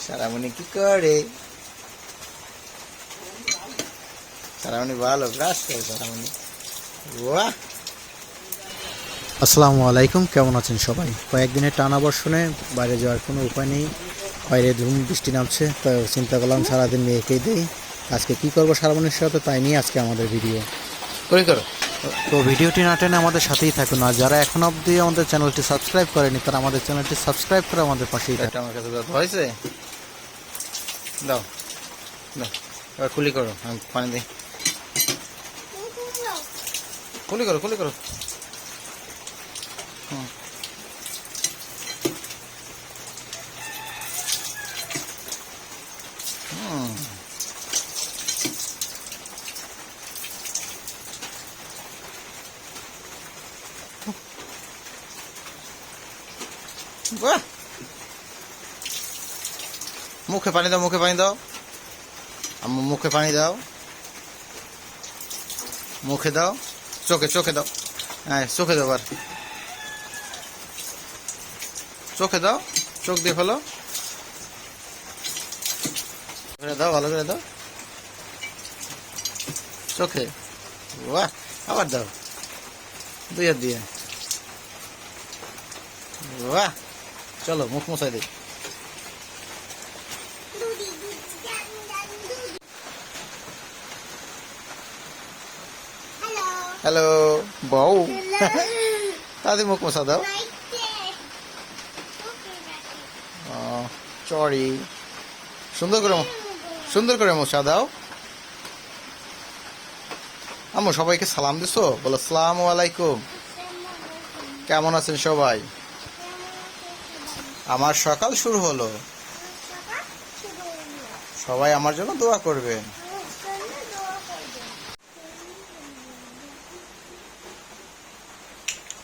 সারামণি কি করে? সারামণি ভালো ব্রাশ করে সারামণি। বাহ! আসসালামু আলাইকুম, কেমন আছেন সবাই? কয়েকদিনের টানা বর্ষণে বাইরে যাওয়ার কোনো উপায় নেই, বাইরে ধুম বৃষ্টি নামছে, তো চিন্তা করলাম সারাদিন মেয়েকেই দিই। আজকে কি করবো সারামণির সাথে, তাই নিয়ে আজকে আমাদের ভিডিও। করে করো। তো ভিডিওটি না টেনে আমাদের সাথেই থাকুন, আর যারা এখন অবধি আমাদের চ্যানেলটি সাবস্ক্রাইব করেনি তারা আমাদের চ্যানেলটি সাবস্ক্রাইব করে আমাদের পাশেই থাকুন। এটা আমার কাছে দাও, হয়েছে? দাও দাও, এবার কুলি করো, আমি পানি দিই। কুলি করো, কুলি করো। হুম। হুম। বাহ! মুখে পানি দাও, মুখে পানি দাও, আমার মুখে পানি দাও, মুখে দাও, চোখে চোখে দাও। হ্যাঁ, চোখে দাও, আবার চোখে দাও, চোখ দিয়ে ফেলো, দাও, ভালো করে দাও চোখে। বাহ! আবার দাও, দুই হাত দিয়ে। বাহ! চলো মুখ মোছাই দিই। হ্যালো বউ, তাদের মুখ মোছা দাও। সরি, সুন্দর করে মোছা দাও। আম্মু সবাইকে সালাম দিছো, বলো আসসালামু আলাইকুম। কেমন আছেন সবাই? আমার সকাল শুরু হলো, সবাই আমার জন্য দোয়া করবেন।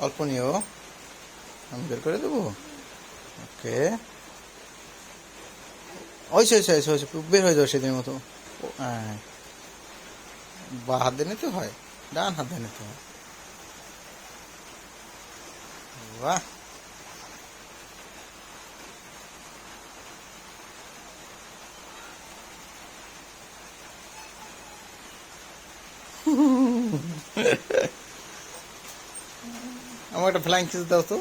অল্প নিও, আমি বের করে দেবো। ওকে, হয়েছে হয়েছে হয়েছে হয়েছে, বের হয়ে যাও সেদিনের মতো। হ্যাঁ, বা হাত দিয়ে নিতে হয়, ডান হাত দিয়ে নিতে হয়। বাহ! আমার একটা ফ্লাইং কিস দাও তো।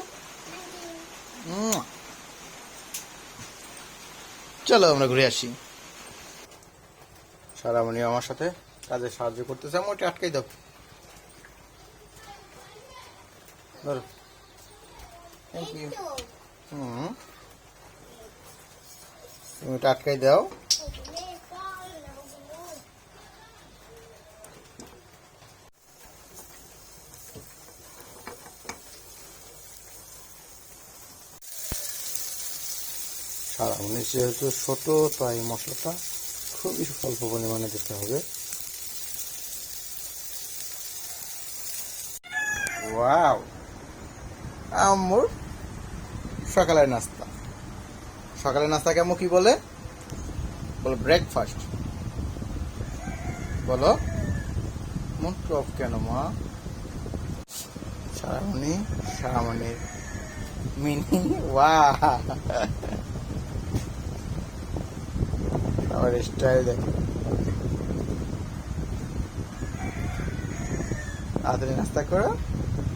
চলো আমরা ঘুরে আসি। সারামণি আমার সাথে কাজে সাহায্য করতেছে, আমি ওটা আটকাই দাও। ধরো। Thank you. হুম, তুমি ওটা আটকাই দাও। সারামণি যেহেতু ছোট, তাই মশলাটা খুবই অল্প পরিমাণে দিতে হবে। ওয়াও! আম্মুর সকালের নাস্তা। সকালের নাস্তাকে আম্মু কি বলে? বলো ব্রেকফাস্ট। বলো। মন অফ কেন মা? সারামণির মিনি। ওয়াও! আমার স্টাইল দেখো। তাড়াতাড়ি নাস্তা করো।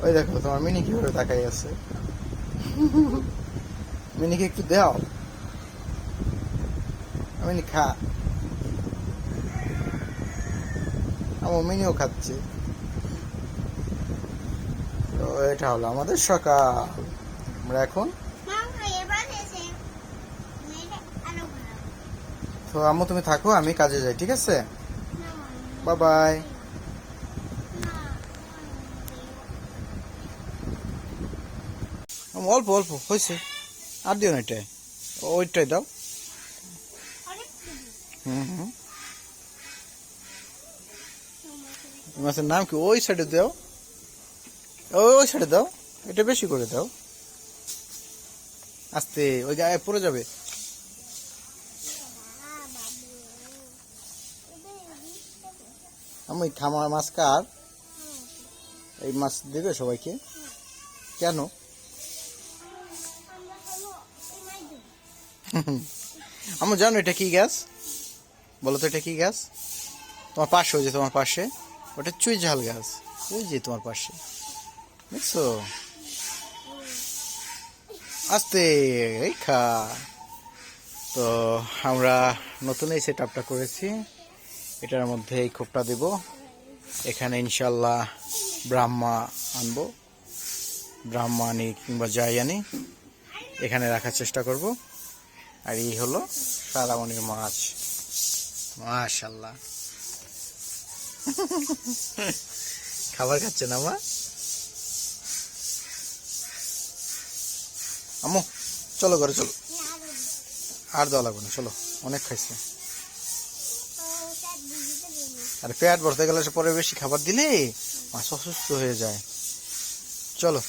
ওই দেখো তোমার মিনি কিভাবে তাকাই আছে। মিনিকে একটু দাও, মিনি খা। আমার মিনিও খাচ্ছে। তো এটা হলো আমাদের সকাল। আমরা এখন তো আম্মু তুমি থাকো, আমি কাজে যাই, ঠিক আছে? Bye bye. অল্প অল্প হয়েছে, আর দিও না, এটাই ওইটাই দাও। হুম হুম, মাছের নাম কি? ওই সাইডে দাও, ওই সাইডে দাও, এটা বেশি করে দাও। আস্তে, ওই গায়ে পড়ে যাবে। আমি খামার মাছ কার? এই মাছ দেবে সবাইকে কেন? আমি জানো এটা কি গাছ? বলো তো এটা কি গাছ? তোমার পাশে, ওই যে তোমার পাশে ওটা চুই ঝাল গাছ, ওই যে তোমার পাশে, দেখছো? আস্তে এই খা। তো আমরা নতুন এই সেট আপটা করেছি, এটার মধ্যে এই খোপটা দেব, এখানে ইনশাল্লাহ ব্রাহ্মা আনবো, ব্রাহ্মা আনি কিংবা যাই আনি এখানে রাখার চেষ্টা করব। আর এই হলো সারামনির মাছ, মাশাল্লাহ। খাবার খাচ্ছে না মা? আম্মু চলো ঘরে চলো, আর দেওয়া লাগবে না, চলো অনেক খাইছে। আর পেট ভরতে গেলে পরে বেশি খাবার দিলে মাছ অসুস্থ হয়ে যায়। চলো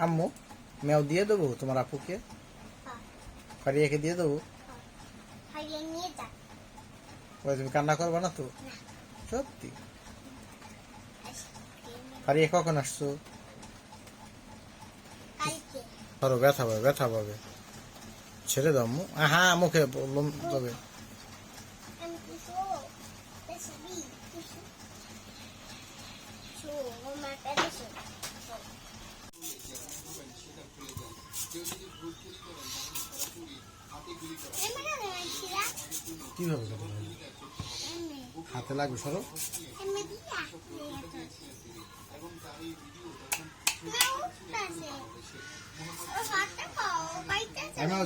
আম্মু, মেও দিয়ে দেবো তোমার আপুকে, ফারিয়াকে দিয়ে দেবো। তুমি কান্না করবে না তো? সত্যি? ফারিয়া কখন আসছো? ধরো, ব্যথা পাবে, ব্যথা পাবে, ছেড়ে দাও আম্মু। হ্যাঁ মুখে বললাম তবে। কিভাবে হাতে লাগবে? সরো,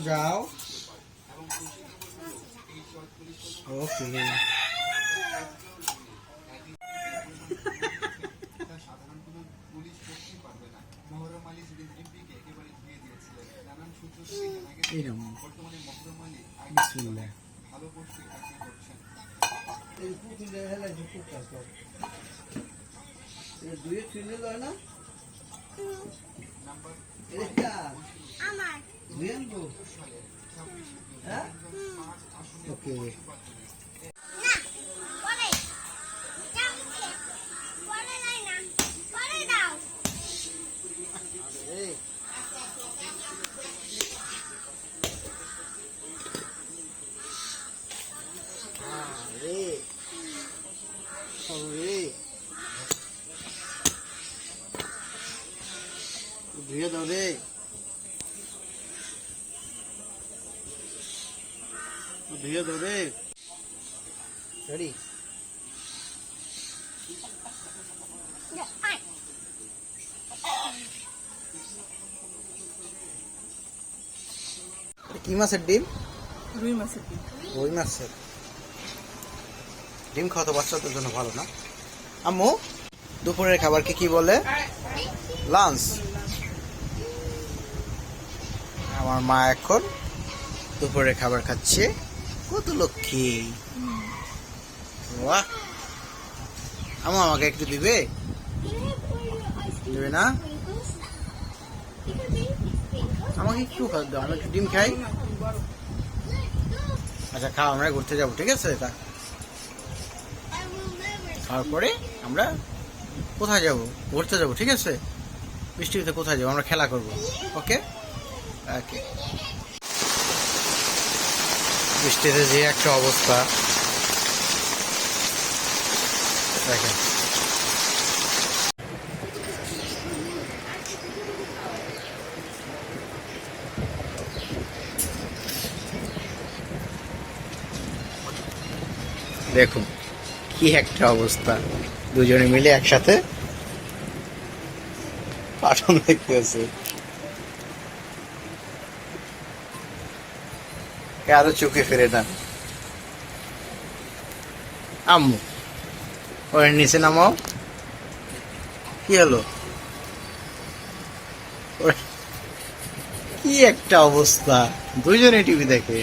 যাও। ওকে, ওকে। ধুয়ে দাও রে, ধুয়ে দাও রে। রেডি? কি মাছের ডিম? রুই মাছের ডিম। রুই মাছের ডিম খাওয়া তো বাচ্চাদের জন্য ভালো না? আম্মু, দুপুরের খাবারকে কি বলে? লাঞ্চ। আমার মা এখন দুপুরের খাবার খাচ্ছে, কত লক্ষ্মী। বাহ, আম্মু আমাকে একটু দিবে? দেবে না? আমাকে একটু খাবার দাও, আমি একটু ডিম খাই। আচ্ছা খাও, আমরা ঘুরতে যাবো, ঠিক আছে? তা খাওয়ার পরে আমরা কোথায় যাব? ঘুরতে যাবো, ঠিক আছে? বৃষ্টিতে কোথায় যাবো? আমরা খেলা করবো, ওকে ওকে। বৃষ্টিতে যে একটা অবস্থা দেখেন। দেখুন কি একটা অবস্থা, দুজনে মিলে একসাথে পাঠন দেখতেছে। কারো চোখে ফেরে না। আম্মু, ওর নিচে নামাও। কি হলো? কি একটা অবস্থা, দুজনে টিভি দেখে।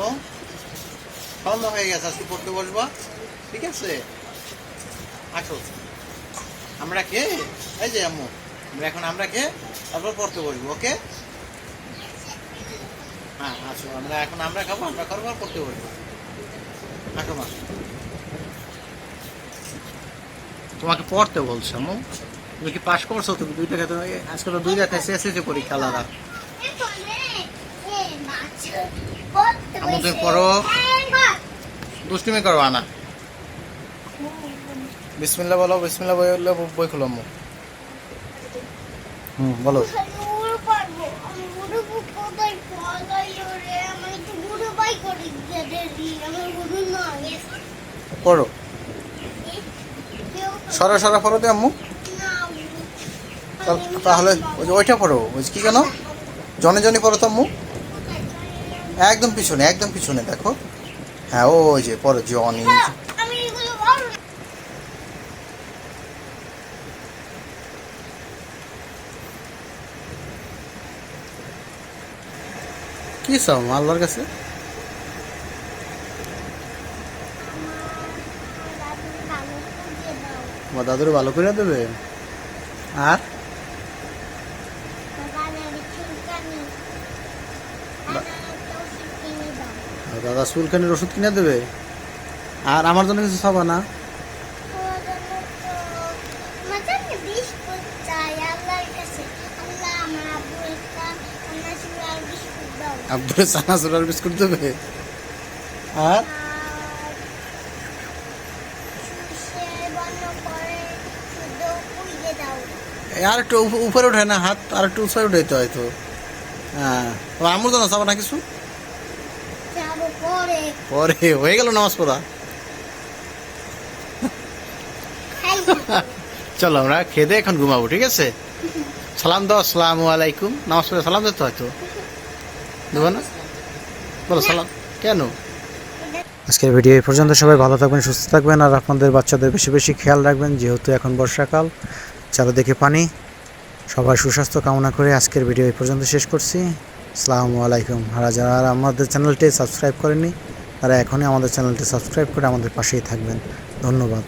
ও সন্ধ্যা হয়ে গেছে, আজকে পড়তে বসবা, ঠিক আছে? আসো আমরা কে, এই যে আম্মু, আমরা কে তারপর পড়তে বসবো, ওকে? হ্যাঁ আসো, আমরা খাবো, আমরা করবো আর পড়তে বসবো। আসো মা, তোমাকে পড়তে বলছো আম্মু। তুমি কি পাশ করছো? তুমি 2 টাকা, তুমি আজকে তো 2 টাকা এসএসসি পরীক্ষা আলাদা। আম্মু তুমি পড়ো, দুষ্টুমি করো না। বিসমিল্লাহ বলো, বিসমিল্লাহ বলে বই খুলো আম্মু। বলো। পড়ো, সরা সরা পড়ো দে আম্মু। তাহলে ওই যে ওইটা পড়ো, ওই যে কি কেন জনে জনে পড়ো তো আম্মু। একদম পিছনে, একদম পিছনে দেখো। হ্যাঁ ওই যে পড়ো জনি। কি চাও আল্লাহর কাছে? আমার দাদুর ভালো করে দেবে। আর দাদা চুলকানির ওষুধ কিনে দেবে। আর আমার জন্য কিছু চাবা না? আব্বুর চানাচুর আর বিস্কুট দেবে। আর আর একটু উপরে উঠে না হাত, আর একটু উপরে উঠাইতে হয়তো। হ্যাঁ, আমার জন্য চাবা না কিছু? পরে হয়ে গেল নামাজ পড়া। চলো আমরা খেদে এখন ঘুমাবো, ঠিক আছে? সালাম দাও, আসসালামু আলাইকুম। নামাজ পড়ে সালাম দিতে হয়তো, দেবো না? বলো সালাম। কেন? আজকের ভিডিও এই পর্যন্ত। সবাই ভালো থাকবেন, সুস্থ থাকবেন, আর আপনাদের বাচ্চাদের বেশি বেশি খেয়াল রাখবেন, যেহেতু এখন বর্ষাকাল, চারিদিকে পানি। সবার সুস্বাস্থ্য কামনা করে আজকের ভিডিও এই পর্যন্ত শেষ করছি। আসসালামু আলাইকুম। আর যারা আমাদের চ্যানেলটি সাবস্ক্রাইব করেননি, তারা এখনই আমাদের চ্যানেলটি সাবস্ক্রাইব করে আমাদের পাশেই থাকবেন। ধন্যবাদ।